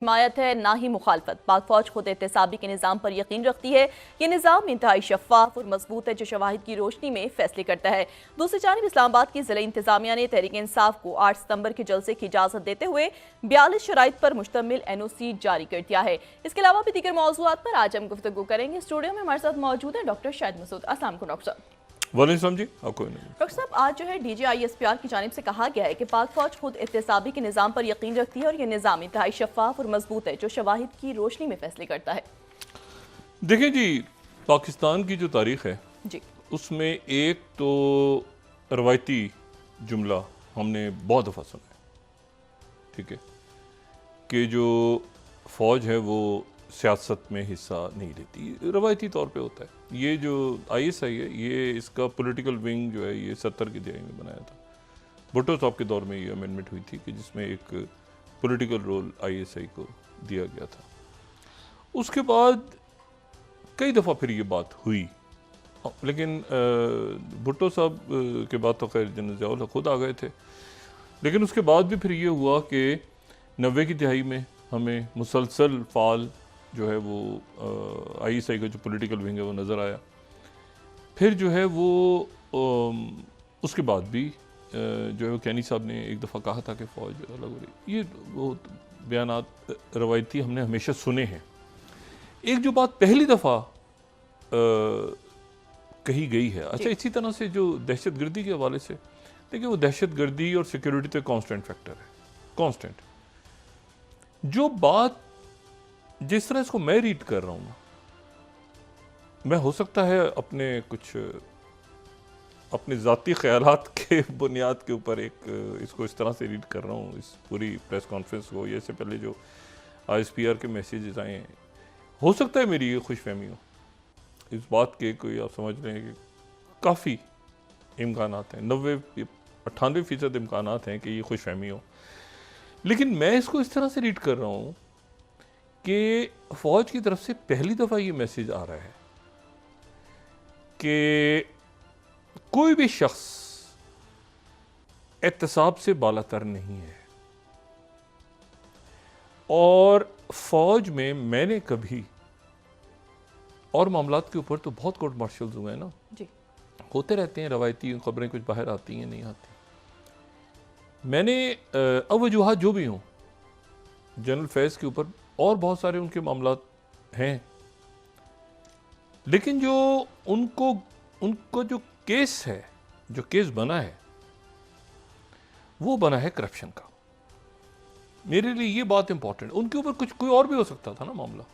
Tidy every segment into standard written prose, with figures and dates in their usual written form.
हिमायत है ना ही मुखालफत। पाक फौज खुद एहतसाबी के निज़ाम पर यकीन रखती है। ये निज़ाम इंतहाई शफाफ और मजबूत है जो शवाहिद की रोशनी में फैसले करता है। दूसरी जानब इस्लामाबाद की ज़िला इंतजामिया ने तहरीक इंसाफ को 8 सितंबर के जलसे की इजाज़त देते हुए 42 शराइत पर मुश्तमिल NOC जारी कर दिया है। इसके अलावा भी दीगर मौज़ूआत पर आज हम गुफ्तगू करेंगे। स्टूडियो में हमारे साथ मौजूद है डॉक्टर शाहिद मसूद। अस्सलाम वालेकुम डॉक्टर साहब। वालेकुम जी, आपको डॉक्टर साहब, आज जो है DGISPR की जानिब से कहा गया है कि पाक फौज खुद एहतसाबी के निज़ाम पर यकीन रखती है और ये निज़ाम इंतहाई शफाफ और मजबूत है जो शवाहिद की रोशनी में फैसले करता है। देखिए जी, पाकिस्तान की जो तारीख है जी, उसमें एक तो रवायती जुमला हमने बहुत दफ़ा सुना है, ठीक है, कि जो फ़ौज है वो सियासत में हिस्सा नहीं लेती। रवायती तौर पे होता है। ये जो ISI है, ये इसका पॉलिटिकल विंग जो है ये 70 की दहाई में बनाया था। भुट्टो साहब के दौर में ये अमेंडमेंट हुई थी कि जिसमें एक पॉलिटिकल रोल ISI को दिया गया था। उसके बाद कई दफ़ा फिर ये बात हुई, लेकिन भुट्टो साहब के बाद तो खैर जनरल ज़िया खुद आ गए थे। लेकिन उसके बाद भी फिर ये हुआ कि 90 की दिहाई में हमें मुसलसल फ़ाल जो है वो ISI का जो पॉलिटिकल विंग है वो नज़र आया। फिर जो है वो उसके बाद भी जो है वो कैनी साहब ने एक दफ़ा कहा था कि फ़ौज अलग हो रही। ये वो बयानात रवायती हमने हमेशा सुने हैं। एक जो बात पहली दफ़ा कही गई है, अच्छा, इसी तरह से जो दहशत गर्दी के हवाले से देखिए, वो दहशत गर्दी और सिक्योरिटी तो कांस्टेंट फैक्टर है, कांस्टेंट। जो बात जिस तरह इसको मैं रीड कर रहा हूँ, मैं हो सकता है अपने ज़ाती ख़यालात के बुनियाद के ऊपर इसको इस तरह से रीड कर रहा हूँ, इस पूरी प्रेस कॉन्फ्रेंस को। ये से पहले जो ISPR के मैसेजेस आए हैं, हो सकता है मेरी ये खुशफहमी हो इस बात के, कोई आप समझ लें कि काफ़ी इम्कानात हैं, 90-98% इम्कानात हैं कि ये खुशफहमी हो। लेकिन मैं इसको इस तरह से रीड कर रहा हूँ कि फ़ौज की तरफ से पहली दफ़ा ये मैसेज आ रहा है कि कोई भी शख्स एहतसाब से बालातर नहीं है। और फ़ौज में मैंने कभी, और मामलात के ऊपर तो बहुत कोर्ट मार्शल्स हुए हैं ना जी, होते रहते हैं, रवायती खबरें कुछ बाहर आती हैं, नहीं आती। मैंने अवजुहात जो भी हों जनरल फैज़ के ऊपर, और बहुत सारे उनके मामलात हैं, लेकिन जो उनको जो केस है, जो केस बना है, वो बना है करप्शन का। मेरे लिए ये बात इंपॉर्टेंट। उनके ऊपर कुछ कोई और भी हो सकता था ना मामला,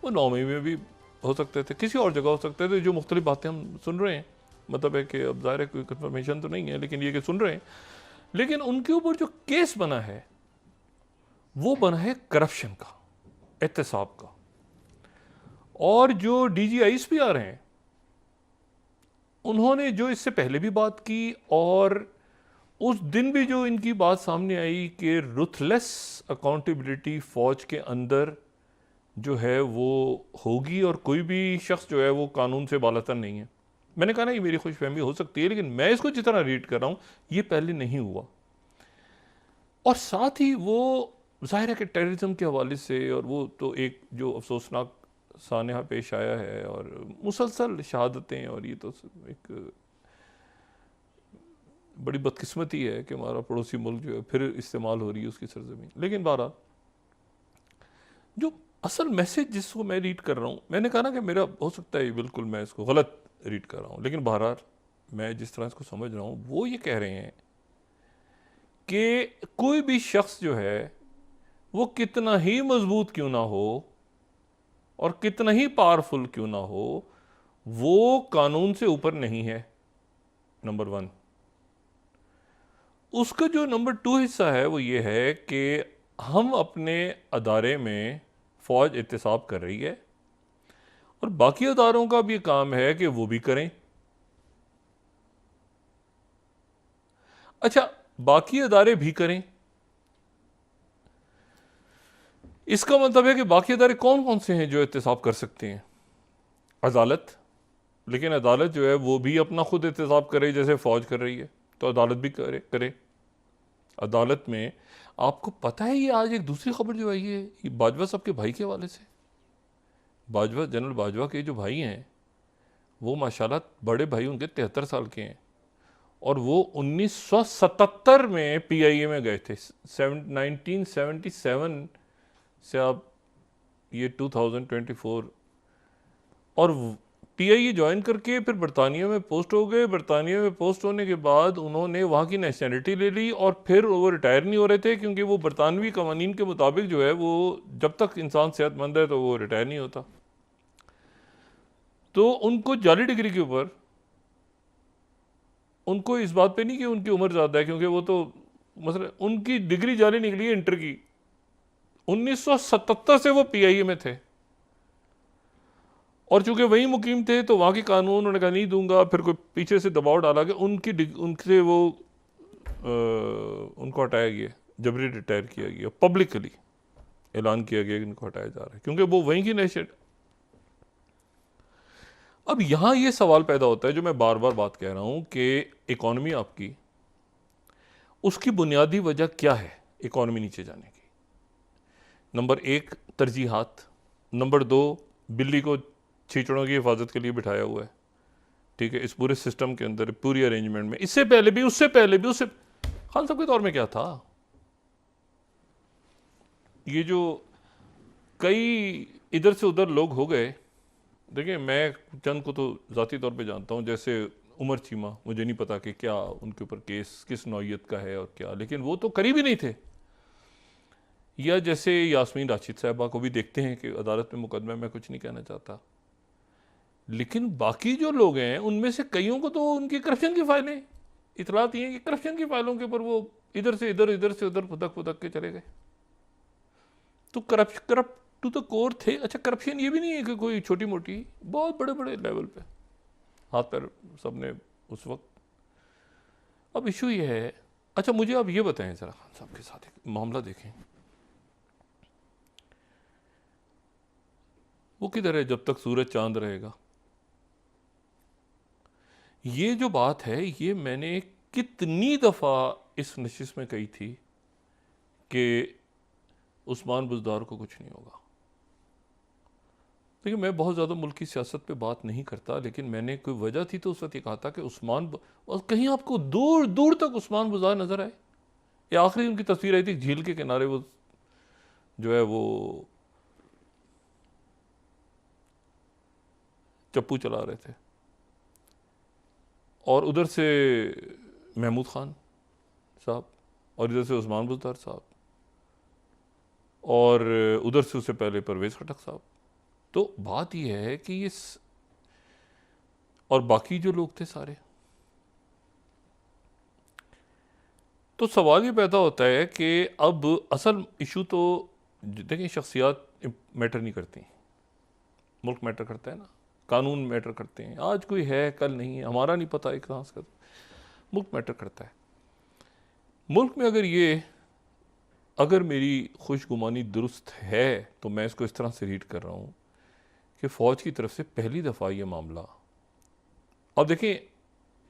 वो 9 मई में भी हो सकते थे, किसी और जगह हो सकते थे। जो मुख्तलिफ बातें हम सुन रहे हैं, मतलब है कि अब ज़ाहिर है कोई कंफर्मेशन तो नहीं है, लेकिन ये कि सुन रहे हैं। लेकिन उनके ऊपर जो केस बना है वो बना है करप्शन का, एहतसाब का। और जो DGISPR हैं, उन्होंने जो इससे पहले भी बात की, और उस दिन भी जो इनकी बात सामने आई कि रुथलेस अकाउंटेबिलिटी फ़ौज के अंदर जो है वो होगी और कोई भी शख्स जो है वो कानून से बालातर नहीं है। मैंने कहा ना, ये मेरी खुशफहमी हो सकती है, लेकिन मैं इसको जितना रीड कर रहा हूँ ये पहले नहीं हुआ। और साथ ही वो ज़ाहिर है कि टेररिज्म के हवाले से, और वो तो एक जो अफसोसनाक सानहा पेश आया है, और मुसलसल शहादतें, और ये तो एक बड़ी बदकिस्मती है कि हमारा पड़ोसी मुल्क जो है फिर इस्तेमाल हो रही है उसकी सरजमीन। लेकिन बहरहाल जो असल मैसेज जिसको मैं रीड कर रहा हूँ, मैंने कहा ना कि मेरा हो सकता है बिल्कुल मैं इसको गलत रीड कर रहा हूँ, लेकिन बहरहाल मैं जिस तरह इसको समझ रहा हूँ वो ये कह रहे हैं कि कोई भी शख्स जो है वो कितना ही मजबूत क्यों ना हो और कितना ही पावरफुल क्यों ना हो, वो कानून से ऊपर नहीं है, नंबर 1। उसका जो नंबर 2 हिस्सा है वो ये है कि हम अपने अदारे में फ़ौज एहतसाब कर रही है, और बाकी अदारों का भी काम है कि वो भी करें। अच्छा, बाकी अदारे भी करें, इसका मतलब है कि बाकी अदारे कौन कौन से हैं जो एहतसाब कर सकते हैं? अदालत, लेकिन अदालत जो है वो भी अपना खुद एहतसाब करे जैसे फ़ौज कर रही है, तो अदालत भी करे। अदालत में। आपको पता है ये आज एक दूसरी खबर जो आई है, ये बाजवा साहब के भाई के हवाले से। बाजवा, जनरल बाजवा के जो भाई हैं वो माशाल्लाह बड़े भाई उनके 73 साल के हैं, और वो 1977 में पीआईए में गए थे। 1977 से आप ये 2024, और पीआईए ज्वाइन करके फिर बरतानिया में पोस्ट हो गए। बरतानिया में पोस्ट होने के बाद उन्होंने वहाँ की नेशनैलिटी ले ली, और फिर वो रिटायर नहीं हो रहे थे, क्योंकि वो बरतानवी कवानीन के मुताबिक जो है वो जब तक इंसान सेहतमंद है तो वो रिटायर नहीं होता। तो उनको जाली डिग्री के ऊपर, उनको इस बात पे नहीं कि उनकी उम्र ज़्यादा है, क्योंकि वो तो मतलब उनकी डिग्री जाली निकली है इंटर की। 1977 से वो पीआईए में थे, और चूंकि वहीं मुकीम थे तो वहाँ के कानून उन्होंने कहा नहीं दूंगा। फिर कोई पीछे से दबाव डाला कि उनसे वो उनको हटाया गया, जबरी रिटायर किया गया, पब्लिकली ऐलान किया गया कि इनको हटाया जा रहा है, क्योंकि वो वहीं की नेशन। अब यहाँ ये सवाल पैदा होता है जो मैं बार बार बात कह रहा हूँ कि इकॉनमी आपकी, उसकी बुनियादी वजह क्या है इकॉनमी नीचे जाने की? नंबर 1 तरजीहात, नंबर 2 बिल्ली को छींचड़ों की हिफाजत के लिए बिठाया हुआ है, ठीक है, इस पूरे सिस्टम के अंदर, पूरी अरेंजमेंट में। इससे पहले भी, उससे पहले भी, उससे खान साहब के दौर में क्या था? ये जो कई इधर से उधर लोग हो गए, देखिए मैं चंद को तो ज़ाती तौर पे जानता हूँ, जैसे उमर चीमा, मुझे नहीं पता कि क्या उनके ऊपर केस किस नौइयत का है और क्या, लेकिन वो तो करीब ही नहीं थे। या जैसे यास्मीन राशिद साहबा को भी देखते हैं कि अदालत में मुकदमे में कुछ नहीं कहना चाहता, लेकिन बाकी जो लोग हैं उनमें से कईयों को तो उनकी करप्शन की फाइलें, इतलात ये हैं कि करप्शन की फाइलों के ऊपर वो इधर से उधर फुदक फुदक के चले गए। तो करप्ट टू द कोर थे। अच्छा, करप्शन ये भी नहीं है कि कोई छोटी मोटी, बहुत बड़े बड़े लेवल पे हाथ पैर सबने उस वक्त। अब इशू ये है, अच्छा मुझे अब ये बताएं जरा, खान साहब के साथ एक मामला देखें, वो किधर है जब तक सूरज चांद रहेगा? ये जो बात है ये मैंने कितनी दफ़ा इस नशिश में कही थी कि उस्मान बुज़दार को कुछ नहीं होगा। देखिए मैं बहुत ज़्यादा मुल्क की सियासत पे बात नहीं करता, लेकिन मैंने कोई वजह थी तो उस वक्त ये कहा था कि और कहीं आपको दूर दूर तक उस्मान बुज़दार नज़र आए। ये आखिरी उनकी तस्वीर आई थी झील के किनारे, वो जो है वो चप्पू चला रहे थे, और उधर से महमूद खान साहब, और इधर से उस्मान बुज़दार साहब, और उधर से उससे पहले परवेज़ खटक साहब। तो बात यह है कि ये और बाकी जो लोग थे सारे, तो सवाल ये पैदा होता है कि अब असल इशू तो देखिए शख्सियात मैटर नहीं करती, मुल्क मैटर करता है ना, कानून मैटर करते हैं। आज कोई है कल नहीं है, हमारा नहीं पता एक कहाँ से, मुल्क मैटर करता है। मुल्क में अगर मेरी खुशगुमानी दुरुस्त है तो मैं इसको इस तरह से रीड कर रहा हूँ कि फ़ौज की तरफ से पहली दफ़ा ये मामला, अब देखें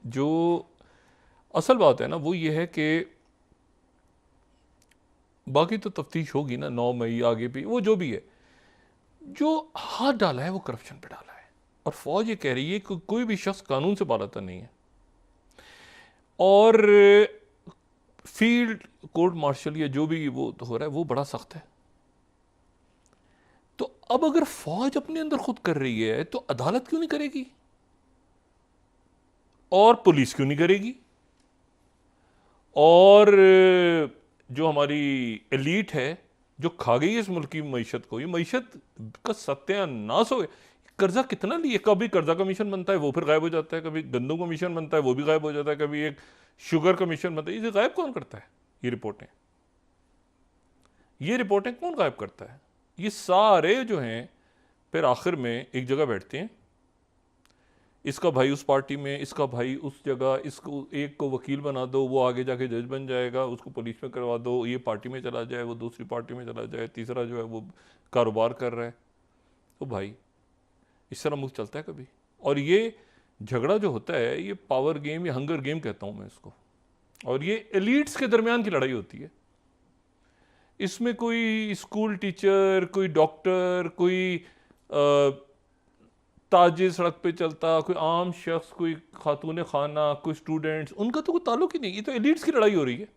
जो असल बात है ना वो ये है कि बाकी तो तफ्तीश होगी ना, 9 मई आगे भी, वो जो भी है, जो हाथ डाला है वो करप्शन पे डाला है। और फ़ौज ये कह रही है कि कोई भी शख्स कानून से बालातर नहीं है, और फील्ड कोर्ट मार्शल या जो भी वो हो रहा है वो बड़ा सख्त है। तो अब अगर फौज अपने अंदर खुद कर रही है तो अदालत क्यों नहीं करेगी, और पुलिस क्यों नहीं करेगी, और जो हमारी एलीट है जो खा गई है इस मुल्क की मईशत को, ये मईशत का सत्यानाश हो गया। कर्जा कितना लिए, कभी कर्जा कमीशन बनता है वो फिर गायब हो जाता है, कभी गंदम कमीशन बनता है वो भी गायब हो जाता है, कभी एक शुगर कमीशन बनता है, इसे गायब कौन करता है? ये रिपोर्टें कौन गायब करता है? ये सारे जो हैं फिर आखिर में एक जगह बैठते हैं, इसका भाई उस पार्टी में, इसका भाई उस जगह, इसको एक को वकील बना दो, वो आगे जाके जज बन जाएगा, उसको पुलिस में करवा दो, ये पार्टी में चला जाए, वो दूसरी पार्टी में चला जाए, तीसरा जो है वो कारोबार कर रहा है। तो भाई इस तरह मुल्क चलता है कभी? और ये झगड़ा जो होता है ये पावर गेम या हंगर गेम कहता हूँ मैं इसको, और ये एलिट्स के दरमियान की लड़ाई होती है। इसमें कोई स्कूल टीचर, कोई डॉक्टर, कोई ताजिर सड़क पे चलता, कोई आम शख्स, कोई खातून खाना, कोई स्टूडेंट्स, उनका तो कोई ताल्लुक ही नहीं। ये तो एलिट्स की लड़ाई हो रही है।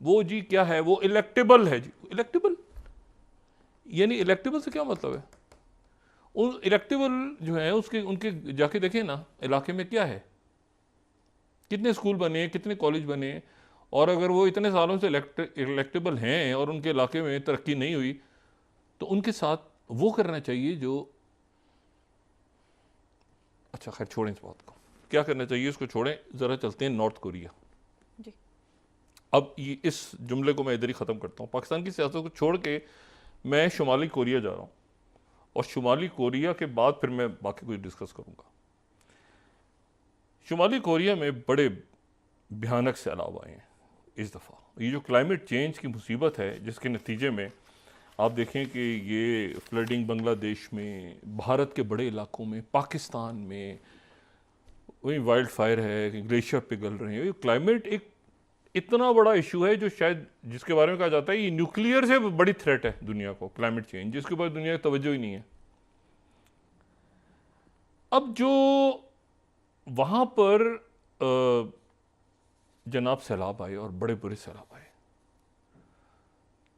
वो जी क्या है, वो इलेक्टेबल है जी। इलेक्टेबल यानी इलेक्टेबल से क्या मतलब है? उन इलेक्टेबल जो है उसके उनके जाके देखें ना इलाके में क्या है, कितने स्कूल बने, कितने कॉलेज बने, और अगर वो इतने सालों से इलेक्टेबल हैं और उनके इलाके में तरक्की नहीं हुई, तो उनके साथ वो करना चाहिए जो, अच्छा खैर छोड़ें इस बात को, क्या करना चाहिए उसको छोड़ें, ज़रा चलते हैं नॉर्थ कोरिया। जी। अब ये इस जुमले को मैं इधर ही ख़त्म करता हूँ। पाकिस्तान की सियासत को छोड़ के मैं शुमाली कोरिया जा रहा हूँ, और शुमाली कोरिया के बाद फिर मैं बाकी कुछ डिस्कस करूँगा। शुमाली कोरिया में बड़े भयानक सैलाब आए हैं इस दफ़ा। ये जो क्लाइमेट चेंज की मुसीबत है, जिसके नतीजे में आप देखें कि ये फ्लडिंग बांग्लादेश में, भारत के बड़े इलाकों में, पाकिस्तान में वही वाइल्ड फायर है, ग्लेशियर पिघल रहे हैं। ये क्लाइमेट एक इतना बड़ा इशू है जो शायद जिसके बारे में कहा जाता है ये न्यूक्लियर से बड़ी थ्रेट है दुनिया को, क्लाइमेट चेंज, जिसके ऊपर दुनिया की तवज्जो ही नहीं है। अब जो वहाँ पर जनाब सैलाब आए और बड़े बुरे सैलाब आए,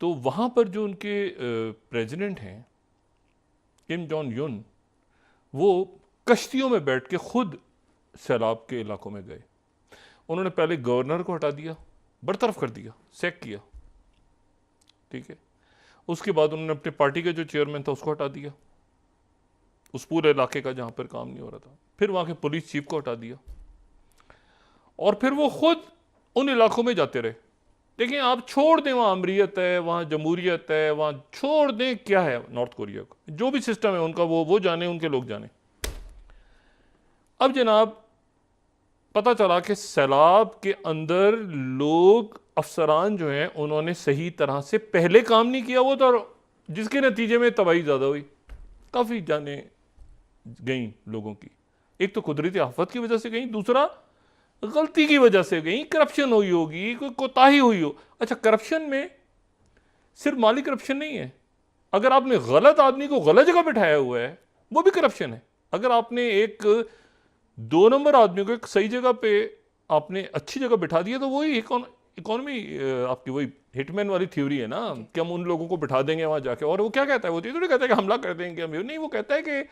तो वहाँ पर जो उनके प्रेसिडेंट हैं किम जोंग यून, वो कश्तियों में बैठ के खुद सैलाब के इलाकों में गए। उन्होंने पहले गवर्नर को हटा दिया, बरतरफ कर दिया, सैक किया, ठीक है। उसके बाद उन्होंने अपने पार्टी का जो चेयरमैन था उसको हटा दिया, उस पूरे इलाके का जहाँ पर काम नहीं हो रहा था। फिर वहाँ के पुलिस चीफ को हटा दिया, और फिर वो खुद उन इलाकों में जाते रहे। देखिए, आप छोड़ दें वहाँ अमरीयत है, वहाँ जमहूरियत है, वहाँ छोड़ दें क्या है नॉर्थ कोरिया का, जो भी सिस्टम है उनका, वो जाने, उनके लोग जाने। अब जनाब पता चला कि सैलाब के अंदर लोग, अफसरान जो हैं, उन्होंने सही तरह से पहले काम नहीं किया वो तो, जिसके नतीजे में तबाही ज़्यादा हुई, काफ़ी जाने गई लोगों की। एक तो कुदरती आफत की वजह से गई, दूसरा गलती की वजह से गई, करप्शन हुई होगी, कोई कोताही हुई हो। अच्छा, करप्शन में सिर्फ माली करप्शन नहीं है, अगर आपने गलत आदमी को गलत जगह बिठाया हुआ है वो भी करप्शन है। अगर आपने एक 2 नंबर आदमी को एक सही जगह पे आपने अच्छी जगह बिठा दिया, तो वही इकोनॉमी आपकी वही हिटमैन वाली थ्योरी है ना, कि हम उन लोगों को बिठा देंगे वहां जाके। और वो क्या कहता है, वो तो नहीं कहता है कि हमला कर देंगे हम, नहीं, वो कहता है कि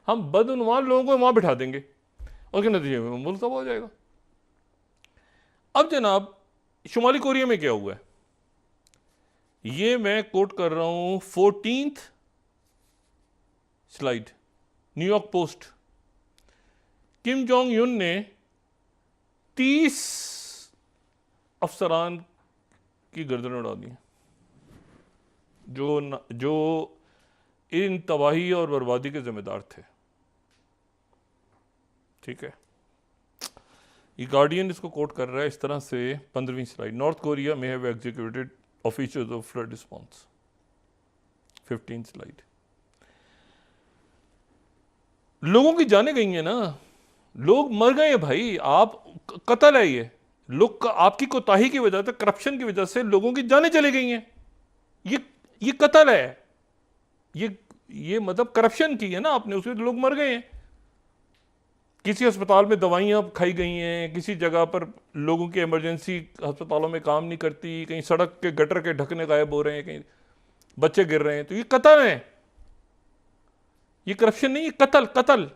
हम बदउनवान लोगों को वहां बिठा देंगे, और के नतीजे में मुल्क तबाह हो जाएगा। अब जनाब शुमाली कोरिया में क्या हुआ है, ये मैं कोट कर रहा हूं 14th slide, New York Post. Kim Jong Un ने 30 अफसरान की गर्दन उड़ा दी, जो इन तबाही और बर्बादी के जिम्मेदार थे, ठीक है। ये गार्डियन इसको कोट कर रहा है इस तरह से, 15वीं स्लाइड, नॉर्थ कोरिया में have executed officers of flood response. 15th slide, लोगों की जाने गई हैं ना, लोग मर गए हैं भाई, आप कत्ल है ये, लोग आपकी कोताही की वजह से, करप्शन की वजह से लोगों की जानें चली गई हैं। ये कत्ल है, ये मतलब करप्शन की है ना आपने, उसमें लोग मर गए हैं। किसी अस्पताल में दवाइयाँ खाई गई हैं, किसी जगह पर लोगों की इमरजेंसी अस्पतालों में काम नहीं करती, कहीं सड़क के गटर के ढकने गायब हो रहे हैं, कहीं बच्चे गिर रहे हैं। तो ये कत्ल है, ये करप्शन नहीं, ये कत्ल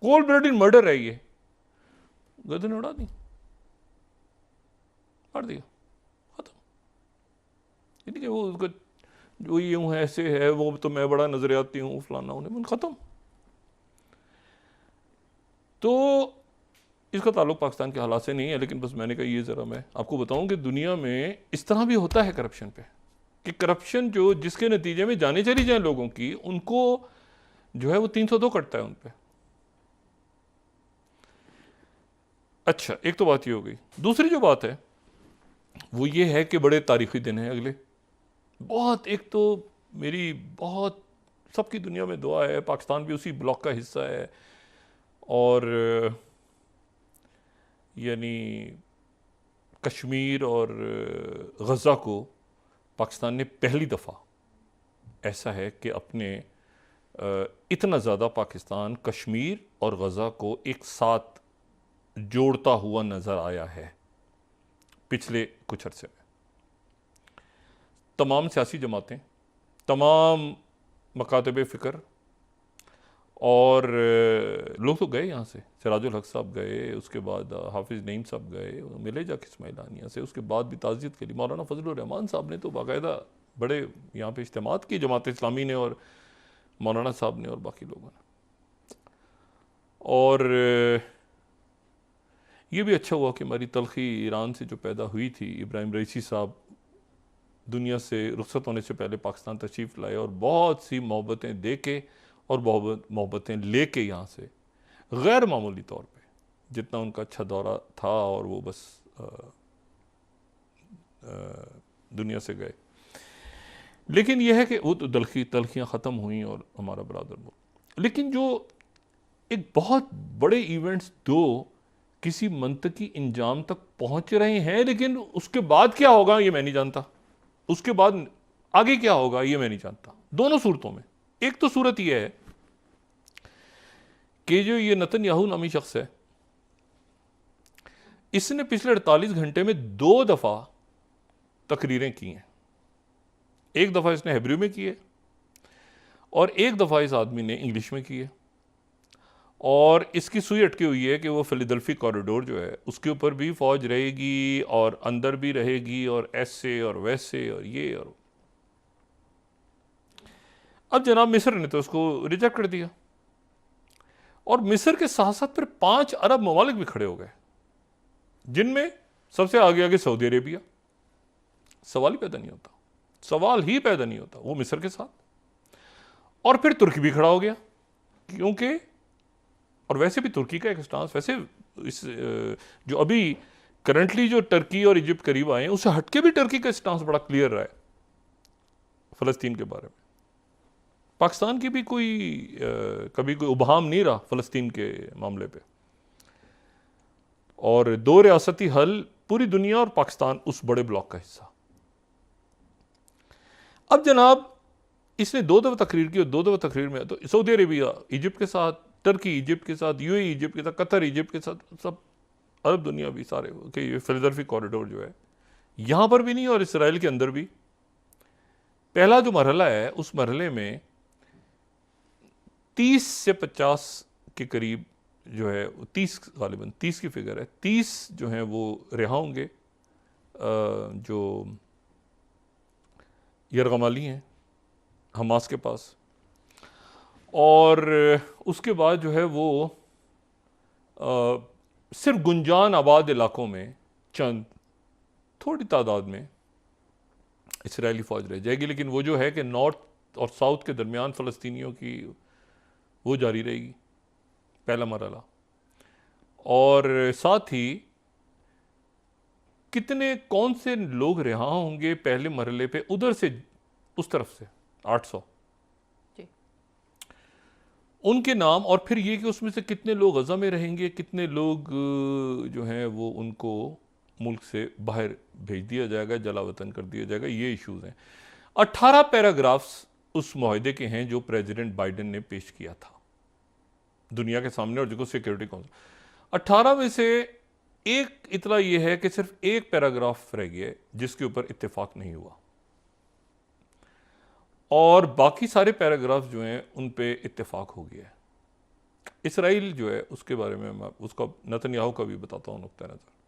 कोल्ड ब्लडेड मर्डर है। ये गर्दन उड़ा दी, मार दिया, खत्म। कि वो उसका जो यूं है, ऐसे है, वो तो मैं बड़ा नजरियाती हूँ, फलाना, उन्हें खत्म। तो इसका ताल्लुक पाकिस्तान के हालात से नहीं है, लेकिन बस मैंने कहा ये ज़रा मैं आपको बताऊं कि दुनिया में इस तरह भी होता है करप्शन पे, कि करप्शन जो जिसके नतीजे में जाने चली जाए लोगों की, उनको जो है वो 302 कटता है उन पे। अच्छा, एक तो बात ये हो गई। दूसरी जो बात है वो ये है कि बड़े तारीखी दिन हैं अगले बहुत। एक तो मेरी बहुत, सबकी दुनिया में दुआ है, पाकिस्तान भी उसी ब्लॉक का हिस्सा है, और यानी कश्मीर और गज़ा को पाकिस्तान ने पहली दफ़ा ऐसा है कि अपने इतना ज़्यादा पाकिस्तान कश्मीर और गज़ा को एक साथ जोड़ता हुआ नज़र आया है पिछले कुछ अरसे में। तमाम सियासी जमातें, तमाम मकातब फ़िक्र और लोग तो गए यहाँ से, सिराजुल हक साहब गए, उसके बाद हाफिज़ नईम साहब गए, मिले जाके इस्माइलानिया से, उसके बाद भी ताज़ियत के लिए मौलाना फजलुर रहमान साहब ने तो बाकायदा बड़े यहाँ पे इज्तिमात की, जमात इस्लामी ने और मौलाना साहब ने और बाकी लोगों ने। और ये भी अच्छा हुआ कि हमारी तलखी ईरान से जो पैदा हुई थी, इब्राहिम रईसी साहब दुनिया से रुखसत होने से पहले पाकिस्तान तशरीफ़ लाए और बहुत सी मोहब्बतें दे के और मोहब्बतें ले के यहाँ से गैर मामूली तौर पे, जितना उनका अच्छा दौरा था और वो बस दुनिया से गए। लेकिन यह है कि वो तो तलखियाँ ख़त्म हुई और हमारा बरादर मुल्क, लेकिन जो एक बहुत बड़े इवेंट्स दो किसी मंतकी इंजाम तक पहुँच रहे हैं, लेकिन उसके बाद क्या होगा ये मैं नहीं जानता, उसके बाद आगे क्या होगा ये मैं नहीं जानता। दोनों सूरतों में, एक तो सूरत यह है कि जो ये नेतन्याहू नामी शख्स है, इसने पिछले 48 घंटे में 2 दफ़ा तकरीरें की हैं। एक दफ़ा इसने हिब्रू में की है और एक दफ़ा इस आदमी ने इंग्लिश में की है। और इसकी सुई अटकी हुई है कि वो फिलाडेल्फी कॉरिडोर जो है उसके ऊपर भी फ़ौज रहेगी और अंदर भी रहेगी और ऐसे और वैसे और ये और। अब जनाब मिस्र ने तो उसको रिजेक्ट कर दिया और मिस्र के साथ साथ फिर 5 अरब ममालिक भी खड़े हो गए, जिनमें सबसे आगे आगे सऊदी अरेबिया। सवाल ही पैदा नहीं होता, सवाल ही पैदा नहीं होता वो मिस्र के साथ। और फिर तुर्की भी खड़ा हो गया, क्योंकि और वैसे भी तुर्की का एक स्टांस, वैसे इस जो अभी करंटली जो टर्की और इजिप्ट करीब आए हैं उससे हटके भी टर्की का स्टांस बड़ा क्लियर रहा है फ़लस्तीन के बारे में। पाकिस्तान की भी कभी कोई उबहाम नहीं रहा फ़लस्तीन के मामले पे। और 2 रियासती हल, पूरी दुनिया और पाकिस्तान उस बड़े ब्लॉक का हिस्सा। अब जनाब इसने 2 दफ़ा तकरीर की और 2 दफ़ा तकरीर में तो सऊदी अरेबिया इजिप्ट के साथ, टर्की इजिप्ट के साथ, यूएई इजिप्ट के साथ, कतर इजिप्ट के साथ, सब अरब दुनिया भी सारे कि ये फिलाडेल्फी कॉरिडोर जो है यहाँ पर भी नहीं और इसराइल के अंदर भी। पहला जो मरहला है उस मरहले में 30 से 50 के करीब जो है, 30 गालिबन 30 की फिगर है, 30 जो हैं वो रिहा होंगे जो यरगमाली हैं हमास के पास। और उसके बाद जो है वो सिर्फ गुंजान आबाद इलाकों में चंद थोड़ी तादाद में इसराइली फ़ौज रह जाएगी, लेकिन वो जो है कि नॉर्थ और साउथ के दरमियान फ़लस्तीनियों की वो जारी रहेगी, पहला मरहला। और साथ ही कितने कौन से लोग रिहा होंगे पहले मरहले पे उधर से, उस तरफ से 800 उनके नाम, और फिर ये कि उसमें से कितने लोग गज़ा में रहेंगे, कितने लोग जो हैं वो उनको मुल्क से बाहर भेज दिया जाएगा, जला वतन कर दिया जाएगा, ये इश्यूज़ हैं। 18 पैराग्राफ्स उस मुआहदे के हैं जो प्रेसिडेंट बाइडेन ने पेश किया था दुनिया के सामने और जिसको सिक्योरिटी काउंसिल। 18 में से एक इतला ये है कि सिर्फ एक पैराग्राफ रह गया जिसके ऊपर इत्तेफाक नहीं हुआ, और बाकी सारे पैराग्राफ जो हैं उन पे इत्तेफाक हो गया है। इसराइल जो है उसके बारे में मैं उसका नेतन्याहू का भी बताता हूँ नुक्ता नज़र।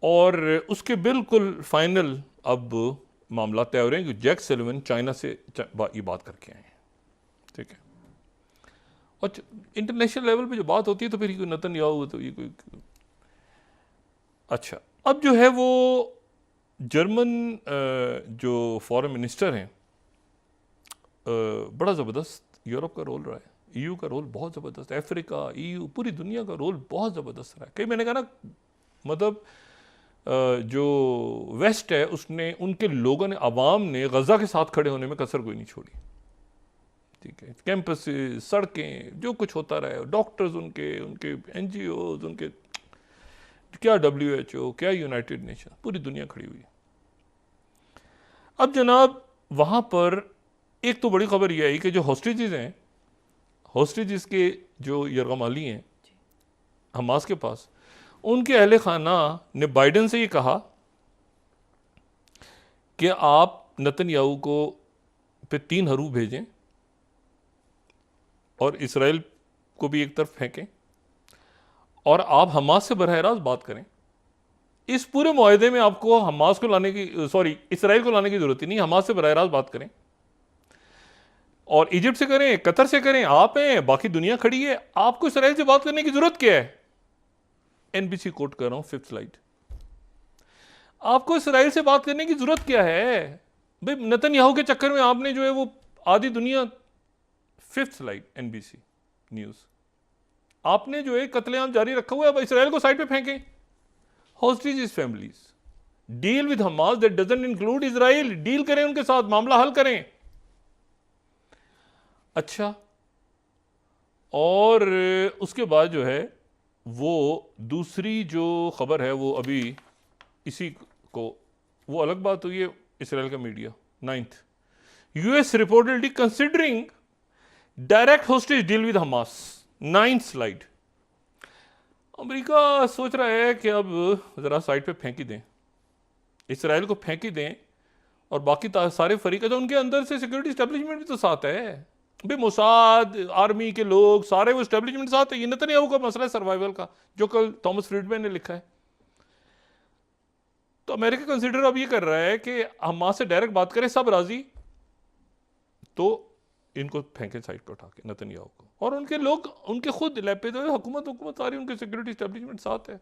और उसके बिल्कुल फाइनल अब मामला तय हो रहे हैं कि जैक सलिवन चाइना से ये बात करके आए हैं, ठीक है। और इंटरनेशनल लेवल पे जो बात होती है तो फिर कोई नेतन्याहू तो ये कोई अच्छा। अब जो है वो जर्मन जो फॉरेन मिनिस्टर हैं बड़ा ज़बरदस्त यूरोप का रोल रहा है, ईयू का रोल बहुत ज़बरदस्त, अफ्रीका, ईयू, पूरी दुनिया का रोल बहुत ज़बरदस्त रहा है। कई मैंने कहा ना, मतलब जो वेस्ट है उसने, उनके लोगों ने, अवाम ने गज़ा के साथ खड़े होने में कसर कोई नहीं छोड़ी, ठीक है। कैंपस, सड़कें, जो कुछ होता रहा है, डॉक्टर्स उनके NGOs उनके, क्या WHO, क्या यूनाइटेड नेशन, पूरी दुनिया खड़ी हुई है। अब जनाब वहाँ पर एक तो बड़ी खबर यह आई कि जो हॉस्टेजेस हैं, हॉस्टेजेस के जो यरगमाली हैं हमास के पास, उनके अहले खाना ने बाइडन से ये कहा कि आप नेतन्याहू को पे 3 हरूफ भेजें और इसराइल को भी एक तरफ फेंकें और आप हमास से बरह रास्त बात करें। इस पूरे मुआहदे में आपको हमास को लाने की, सॉरी, इसराइल को लाने की जरूरत ही नहीं, हमास से बरह रास्त बात करें और इजिप्ट से करें, कतर से करें, आप हैं, बाकी दुनिया खड़ी है, आपको इसराइल से बात करने की जरूरत क्या है? एनबीसी कोट कर रहा हूं, 5th स्लाइड। आपको इसराइल से बात करने की जरूरत क्या है भाई? नेतन्याहू के चक्कर में आपने जो है वो आधी दुनिया, 5th स्लाइड एनबीसी न्यूज, आपने जो है कत्लेआम जारी रखा हुआ है, अब इसराइल को साइड पे फेंकें। Hostages families, deal with Hamas that doesn't include Israel, deal करें उनके साथ, मामला हल करें। अच्छा, और उसके बाद जो है वो दूसरी जो खबर है वो अभी इसी को, वो अलग बात हुई है इसराइल का media. 9th, US reportedly considering direct hostage deal with Hamas. 9th slide. America सोच रहा है कि अब जरा साइड पे फेंक ही दें, इसराइल को फेंक ही दें और बाकी सारे फरीक, तो उनके अंदर से सिक्योरिटी एस्टेब्लिशमेंट भी तो साथ है भाई, मोसाद, आर्मी के लोग, सारे वो एस्टेब्लिशमेंट साथ है। ये नेतन्याहू का मसला है सर्वाइवल का, जो कल थॉमस फ्रीडमैन ने लिखा है। तो अमेरिका कंसिडर अब ये कर रहा है कि हमास से डायरेक्ट बात करें, सब राजी, तो इनको फेंके साइड पर उठा के नेतन्याहू को, और उनके लोग, उनके खुद लैपे तो हुकूमत सारी उनके सिक्योरिटी एस्टेब्लिशमेंट साथ है।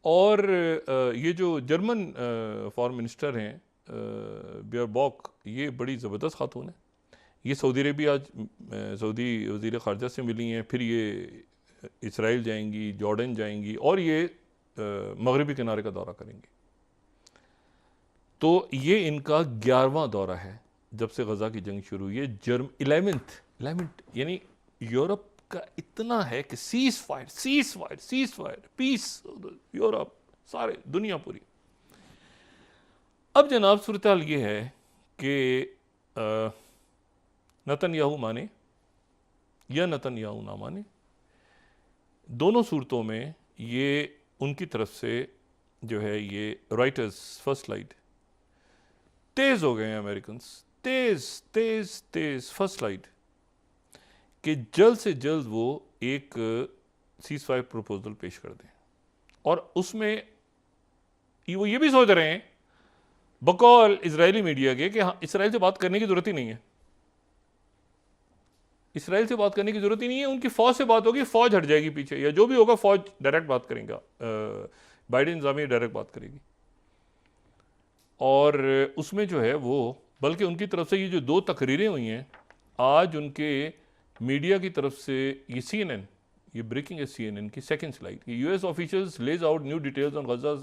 और ये जो जर्मन फॉरेन मिनिस्टर हैं बियरबॉक, ये बड़ी ज़बरदस्त खातून है। ये सऊदी अरेबिया आज सऊदी वज़ीर ख़ारजा से मिली हैं, फिर ये इसराइल जाएंगी, जॉर्डन जाएंगी और ये मगरबी किनारे का दौरा करेंगी। तो ये इनका 11वां दौरा है जब से गज़ा की जंग शुरू हुई है। 11th यानी यूरोप का इतना है कि सीज फायर, पीस, यूरोप, सारे दुनिया पूरी। अब जनाब सूरत हाल ये है कि नेतन्याहू माने या नेतन्याहू ना माने, दोनों सूरतों में ये उनकी तरफ से जो है ये राइटर्स, 1st स्लाइड, तेज हो गए हैं अमेरिकन्स, तेज 1st स्लाइड, कि जल्द से जल्द वो एक सीज फायर प्रपोजल पेश कर दें। और उसमें वो ये भी सोच रहे हैं बकौल इजरायली मीडिया के कि हाँ, इसराइल से बात करने की जरूरत ही नहीं है, इसराइल से बात करने की जरूरत ही नहीं है, उनकी फौज से बात होगी, फौज हट जाएगी पीछे, या जो भी होगा फौज डायरेक्ट बात करेगा, बाइडेन इंतजामिया डायरेक्ट बात करेगी। और उसमें जो है वो, बल्कि उनकी तरफ से ये जो 2 तकरीरें हुई हैं आज उनके मीडिया की तरफ से, ये CNN, ये ब्रेकिंग है CNN की 2nd slide, US officials lays out new details on Gaza